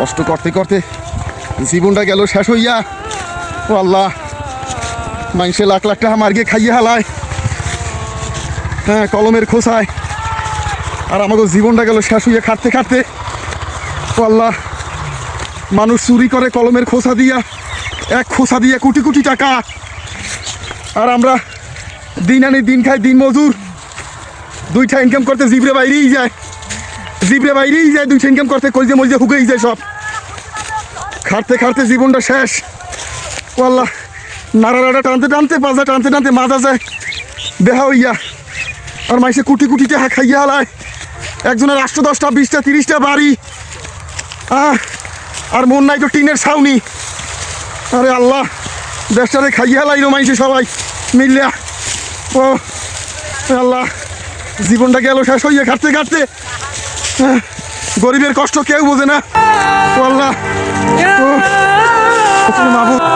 কষ্ট করতে করতে জীবনটা গেল শেষ হইয়া। ও আল্লাহ, মানুষে লাখ লাখ টাকা মার্গে খাইয়ে হালায়, হ্যাঁ, কলমের খোসায়, আর আমাকে জীবনটা গেল শেষ হইয়া খাটতে খাটতে। ও আল্লাহ, মানুষ চুরি করে কলমের খোসা দিয়া, এক খোসা দিয়ে কোটি কোটি টাকা, আর আমরা দিন আনি দিন খাই, দিন মজুর, দুইটা ইনকাম করতে জিবরে বাইরেই যায়, জিবরে বাইরেই যায় দুইটা ইনকাম করতে, কলজে মলজে হুকেই যায় সব, খাটতে খাটতে জীবনটা শেষ। ও আল্লাহ, নাড়াটা টানতে টানতে, পাজা টানতে টানতে মাজা যায় বেহা হইয়া, আর মাইসে কোটি কোটি টাকা খাইয়া হালায়, একজনের 8, 10টা 20টা 30টা বাড়ি, আর মন নাই তো টিনের ছাউনি। আরে আল্লাহ, দেশটারে খাইয়া হালাইলো মাইসে সবাই মিলিয়া। ও আল্লাহ, জীবনটা গেল শেষ হইয়া খাটতে খাটতে। গরিবের কষ্ট কেউ বোঝে না। ও আল্লাহ, ও মাহবুব।